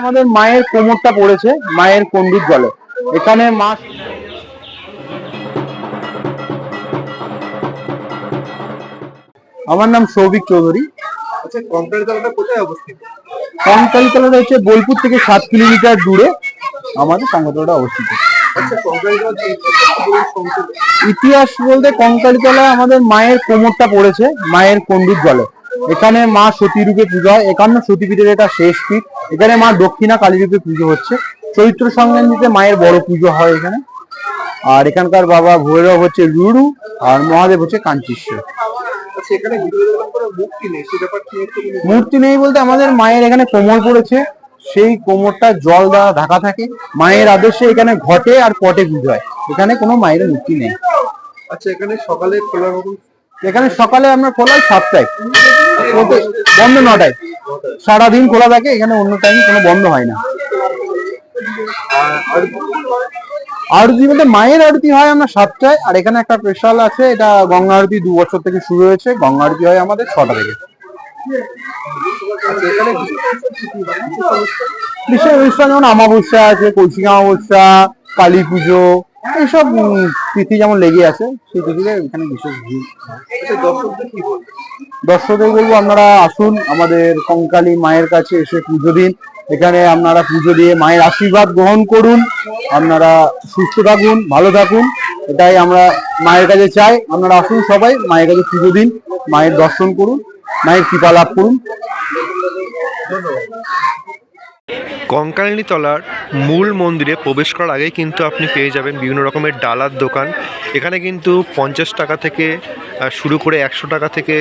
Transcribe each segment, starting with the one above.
আমাদের মায়ের কোমরটা পড়েছে মায়ের কন্ডির জলে। এখানে মা, আমার নাম সৌভিক চৌধুরী। আচ্ছা, কঙ্কালীতলাটা কোথায় অবস্থিত? কঙ্কালীতলাটা হচ্ছে বোলপুর থেকে 7 কিলোমিটার দূরে আমাদের কঙ্কালীতলাটা অবস্থিত। আচ্ছা, কঙ্কালীতলার ইতিহাস বলতে কঙ্কালীতলা আমাদের মায়ের কোমরটা পড়েছে মায়ের কন্ডির জলে। এখানে মা সতী রূপে পুজো হয়। একান্ন সতীপীঠের এটা শেষ পীঠ। এখানে মা দক্ষিণা কালী রূপে পুজো হচ্ছে। চৈত্র সংক্রান্তিতে মায়ের বড় পুজো হয় এখানে। আর এখানকার বাবা ভৈরব হচ্ছে রুরু, আর মহাদেব হচ্ছে কাঞ্চীশ্বর। আচ্ছা, এখানে মূর্তি নেই, সে ব্যাপারটা মূর্তি নেই বলতে আমাদের মায়ের এখানে কোমর পড়েছে, সেই কোমরটা জল দ্বারা ঢাকা থাকে। মায়ের আদর্শে এখানে ঘটে আর পটে পুজো হয়। এখানে কোনো মায়ের মূর্তি নেই। আচ্ছা, এখানে সকালে খোলা হবে? এখানে সকালে আমরা খোলা 7টায়, বন্ধ 9টায়। সারাদিন খোলা থাকে এখানে, অন্য টাইম কোনো বন্ধ হয় না। আরতি বলতে মায়ের আরতি হয় আমরা 7টায়, আর এখানে একটা স্পেশাল আছে, এটা গঙ্গা আরতি 2 বছর থেকে শুরু হয়েছে। গঙ্গা আরতি হয় আমাদের 6টা থেকে। বিশেষ অনুষ্ঠান যেমন অমাবস্যা আছে, কৌশিক অমাবস্যা, কালী পুজো, এইসব তিথি যেমন লেগে আছে, সেই তিথিতে এখানে বিশেষ ভিড়। দর্শকদের বলবো আপনারা আসুন আমাদের কঙ্কালী মায়ের কাছে এসে পুজো দিন। এখানে আপনারা পুজো দিয়ে মায়ের আশীর্বাদ গ্রহণ করুন। আপনারা সুস্থ থাকুন, ভালো থাকুন, এটাই আমরা মায়ের কাছে চাই। আপনারা আসুন, সবাই মায়ের কাছে পুজো দিন, মায়ের দর্শন করুন, মায়ের কৃপা লাভ করুন। কঙ্কালীতলার মূল মন্দিরে প্রবেশ করার আগেই কিন্তু আপনি পেয়ে যাবেন বিভিন্ন রকমের ডালার দোকান। এখানে কিন্তু 50 টাকা থেকে শুরু করে 100 টাকা থেকে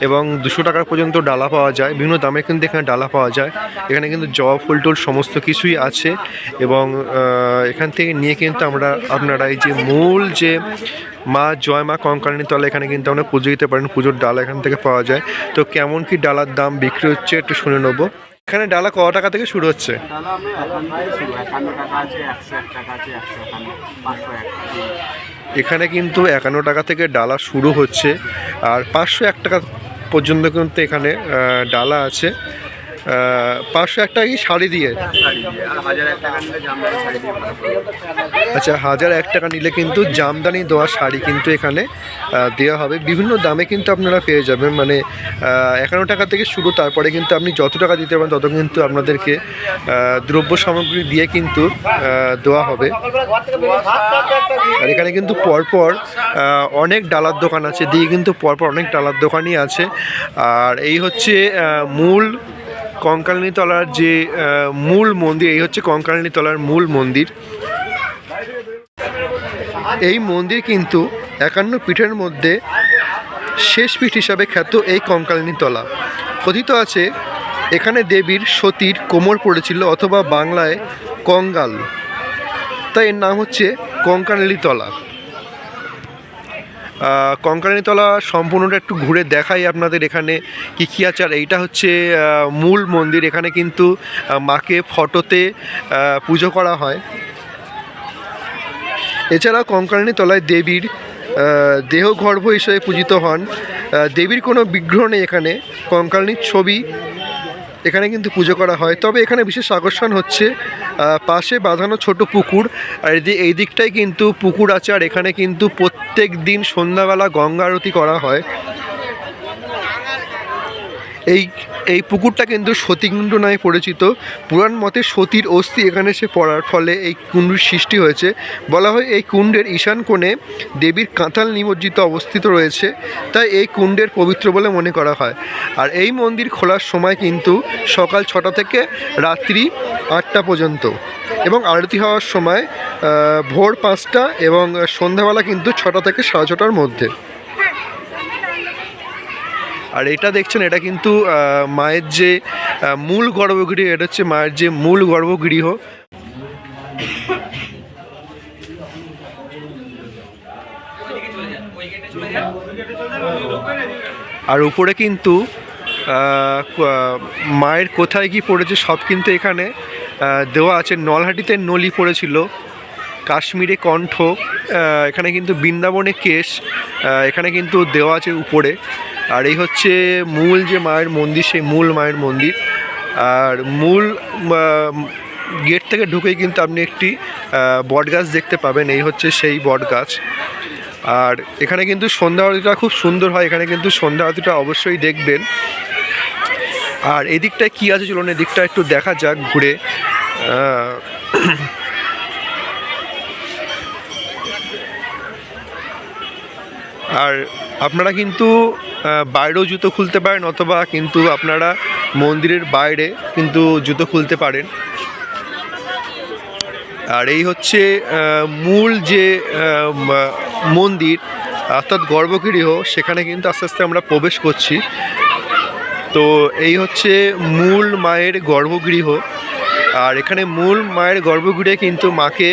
এবং 200 টাকা পর্যন্ত ডালা পাওয়া যায়। বিভিন্ন দামে কিন্তু এখানে ডালা পাওয়া যায়। এখানে কিন্তু জবা ফুল টুল সমস্ত কিছুই আছে এবং এখান থেকে নিয়ে কিন্তু আপনারা এই যে মূল যে মা জয় মা কঙ্কালীতলা, এখানে কিন্তু আমরা পুজো দিতে পারেন। পুজোর ডালা এখান থেকে পাওয়া যায়। তো কেমন কি ডালার দাম বিক্রি হচ্ছে একটু শুনে নেবো। এখানে ডালা কত টাকা থেকে শুরু হচ্ছে? এখানে কিন্তু 51 টাকা থেকে ডালা শুরু হচ্ছে, আর 501 টাকা পর্যন্ত কিন্তু এখানে ডালা আছে। 501 টাকা কি শাড়ি দিয়ে? আচ্ছা, 1001 টাকা নিলে কিন্তু জামদানি দেওয়া শাড়ি কিন্তু এখানে দেওয়া হবে। বিভিন্ন দামে কিন্তু আপনারা পেয়ে যাবেন, মানে 51 টাকা থেকে শুরু। তারপরে কিন্তু আপনি যত টাকা দিতে পারেন তত কিন্তু আপনাদেরকে দ্রব্য সামগ্রী দিয়ে কিন্তু দেওয়া হবে। আর এখানে কিন্তু পরপর অনেক ডালার দোকান আছে, দিয়ে কিন্তু পরপর অনেক ডালার দোকানই আছে। আর এই হচ্ছে মূল কঙ্কালীতলার যে মূল মন্দির, এই হচ্ছে কঙ্কালীতলার মূল মন্দির। এই মন্দির কিন্তু 51 পীঠের মধ্যে শেষ পীঠ হিসাবে খ্যাত এই কঙ্কালীতলা। কথিত আছে এখানে দেবীর সতীর কোমর পড়েছিল, অথবা বাংলায় কঙ্গাল, তাই এর নাম হচ্ছে কঙ্কালীতলা। কঙ্কালীতলা সম্পূর্ণটা একটু ঘুরে দেখাই আপনাদের এখানে কী কী আছে। আর এইটা হচ্ছে মূল মন্দির। এখানে কিন্তু মাকে ফটোতে পুজো করা হয়। এছাড়া কঙ্কালীতলায় দেবীর দেহগর্ভ হিসেবে পূজিত হন। দেবীর কোনো বিগ্রহ নেই এখানে, কঙ্কালীর ছবি এখানে কিন্তু পুজো করা হয়। তবে এখানে বিশেষ আকর্ষণ হচ্ছে পাশে বাঁধানো ছোট পুকুর, আর এই দিকটাই কিন্তু পুকুর আছে। আর এখানে কিন্তু প্রত্যেক দিন সন্ধ্যাবেলা গঙ্গা আরতি করা হয়। এই পুকুরটা কিন্তু সতীকুণ্ড নামে পরিচিত। পুরাণ মতে সতীর অস্থি এখানে এসে পড়ার ফলে এই কুণ্ডের সৃষ্টি হয়েছে। বলা হয় এই কুণ্ডের ঈশান কোণে দেবীর কাঁঠাল নিমজ্জিত অবস্থিত রয়েছে, তাই এই কুণ্ডের পবিত্র বলে মনে করা হয়। আর এই মন্দির খোলার সময় কিন্তু সকাল 6টা থেকে রাত্রি 8টা পর্যন্ত, এবং আরতি হওয়ার সময় ভোর 5টা, এবং সন্ধ্যাবেলা কিন্তু 6টা থেকে 6:30টার মধ্যে। আর এটা দেখছেন, এটা কিন্তু মায়ের যে মূল গর্ভগৃহ, এটা হচ্ছে মায়ের যে মূল গর্ভগৃহ। আর উপরে কিন্তু মায়ের কোথায় কি পড়েছে সব কিন্তু এখানে দেওয়া আছে। নলহাটিতে নলি পড়েছিল, কাশ্মীরে কণ্ঠ, এখানে কিন্তু বৃন্দাবনে কেশ, এখানে কিন্তু দেওয়া আছে উপরে। আর এই হচ্ছে মূল যে মায়ের মন্দির, সেই মূল মায়ের মন্দির। আর মূল গেট থেকে ঢুকেই কিন্তু আপনি একটি বট গাছ দেখতে পাবেন, এই হচ্ছে সেই বট গাছ। আর এখানে কিন্তু সন্ধ্যা আরতিটা খুব সুন্দর হয়, এখানে কিন্তু সন্ধ্যা আরতিটা অবশ্যই দেখবেন। আর এদিকটায় কী আছে চলুন এদিকটা একটু দেখা যাক ঘুরে। আর আপনারা কিন্তু বাইরেও জুতো খুলতে পারেন, অথবা কিন্তু আপনারা মন্দিরের বাইরে কিন্তু জুতো খুলতে পারেন। আর এই হচ্ছে মূল যে মন্দির অর্থাৎ গর্ভগৃহ, সেখানে কিন্তু আস্তে আস্তে আমরা প্রবেশ করছি। তো এই হচ্ছে মূল মায়ের গর্ভগৃহ। আর এখানে মূল মায়ের গর্ভগৃহে কিন্তু মাকে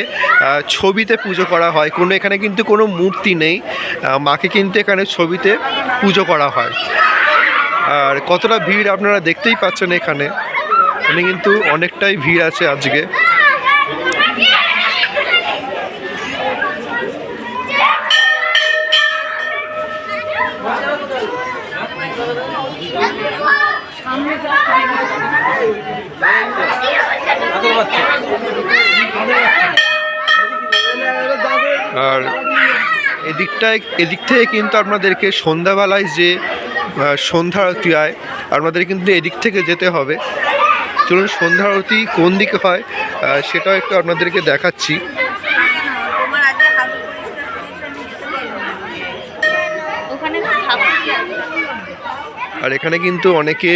ছবিতে পুজো করা হয়, এখানে কিন্তু কোনো মূর্তি নেই, মাকে কিন্তু এখানে ছবিতে পুজো করা হয়। আর কতটা ভিড় আপনারা দেখতেই পাচ্ছেন, এখানে কিন্তু অনেকটাই ভিড় আছে আজকে। আর এদিক থেকে কিন্তু আপনাদেরকে সন্ধ্যাবেলায় যে সন্ধ্যা আরতি হয়, আপনাদের কিন্তু এদিক থেকে যেতে হবে। চলুন সন্ধ্যা আরতি কোন দিকে হয় সেটাও একটু আপনাদেরকে দেখাচ্ছি। আর এখানে কিন্তু অনেকে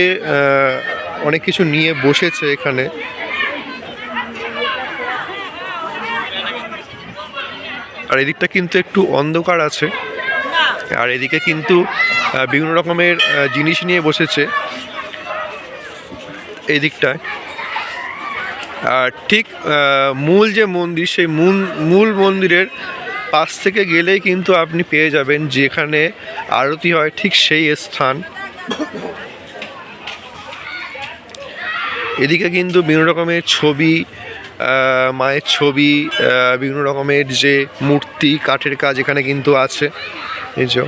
অনেক কিছু নিয়ে বসেছে এখানে। আর এদিকটা কিন্তু একটু অন্ধকার আছে, আর এদিকে কিন্তু বিভিন্ন রকমের জিনিস নিয়ে বসেছে এই দিকটায়। আর ঠিক মূল যে মন্দির, সেই মূল মন্দিরের পাশ থেকে গেলেই কিন্তু আপনি পেয়ে যাবেন যেখানে আরতি হয়, ঠিক সেই স্থান। এদিকে কিন্তু বিভিন্ন রকমের ছবি, মায়ের ছবি, বিভিন্ন রকমের যে মূর্তি, কাঠের কাজ এখানে কিন্তু আছে। এই যে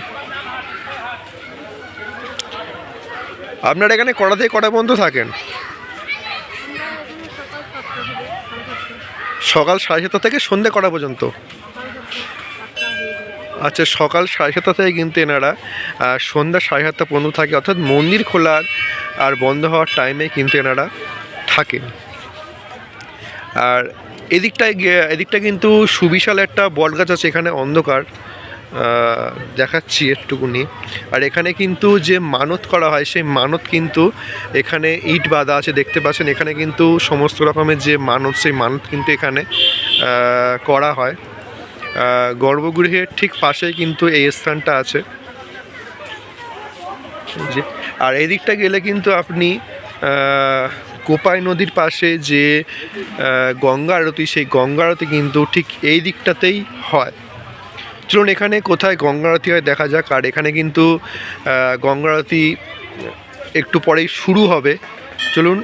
আপনারা এখানে কটা থেকে কটা পর্যন্ত থাকেন? সকাল 7:30 থেকে সন্ধ্যে কটা পর্যন্ত? আচ্ছা, সকাল 7:30 থেকে কিন্তু এনারা সন্ধ্যা 7:30 পর্যন্ত থাকে, অর্থাৎ মন্দির খোলার আর বন্ধ হওয়ার টাইমে কিন্তু এনারা থাকেন। আর এদিকটা কিন্তু সুবিশাল একটা বট গাছ আছে, এখানে অন্ধকার দেখাচ্ছি একটুকুনি। আর এখানে কিন্তু যে মানত করা হয়, সেই মানত কিন্তু এখানে ইট বাঁধা আছে দেখতে পাচ্ছেন। এখানে কিন্তু সমস্ত রকমের যে মানত, সেই মানত কিন্তু এখানে করা হয়। গর্ভগৃহের ঠিক পাশেই কিন্তু এই স্থানটা আছে। আর এই দিকটা গেলে কিন্তু আপনি কোপাই নদীর পাশে যে গঙ্গা আরতি, সেই গঙ্গা আরতি কিন্তু ঠিক এই দিকটাতেই হয়। চলুন এখানে কোথায় গঙ্গা আরতি হয় দেখা যাক। আর এখানে কিন্তু গঙ্গা আরতি একটু পরেই শুরু হবে। চলুন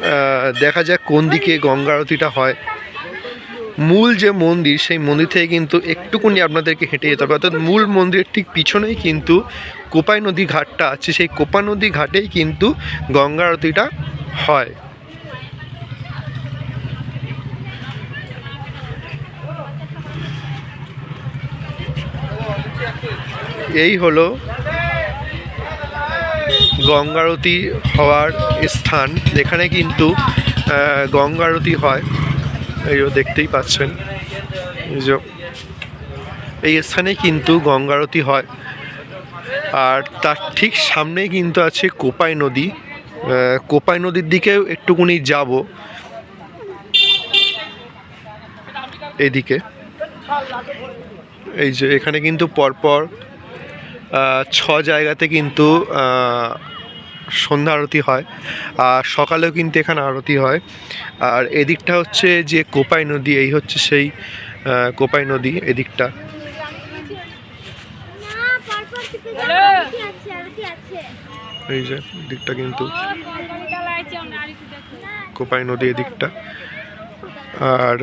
দেখা যাক কোন দিকে গঙ্গা আরতিটা হয়। মূল যে মন্দির, সেই মন্দির থেকে কিন্তু একটুকুনি আপনাদেরকে হেঁটে যেতে হবে, অর্থাৎ মূল মন্দিরের ঠিক পিছনেই কিন্তু কোপাই নদী ঘাটটা আছে, সেই কোপাই নদী ঘাটেই কিন্তু গঙ্গা আরতিটা হয়। এই হলো গঙ্গা আরতি হওয়ার স্থান, যেখানে কিন্তু গঙ্গা আরতি হয়। এই দেখতেই পাচ্ছেন, এই স্থানে কিন্তু গঙ্গা আরতি হয়। আর তার ঠিক সামনেই কিন্তু আছে কোপাই নদী। কোপাই নদীর দিকেও একটুকুনি যাব এদিকে। এই যে এখানে কিন্তু পরপর 6 জায়গাতে কিন্তু সন্ধ্যা আরতি হয়, আর সকালেও কিন্তু এখানে আরতি হয়। আর এদিকটা হচ্ছে যে কোপাই নদী, এই হচ্ছে সেই কোপাই নদী এদিকটা। এই যে দিকটা কিন্তু কোপাই নদী এদিকটা। আর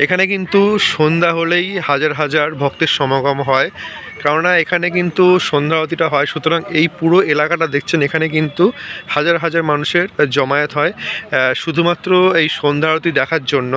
এখানে কিন্তু সন্ধ্যা হলেই হাজার হাজার ভক্তের সমাগম হয়, কেননা এখানে কিন্তু সন্ধ্যা আরতিটা হয়। সুতরাং এই পুরো এলাকাটা দেখছেন, এখানে কিন্তু হাজার হাজার মানুষের জমায়েত হয় শুধুমাত্র এই সন্ধ্যা আরতি দেখার জন্য।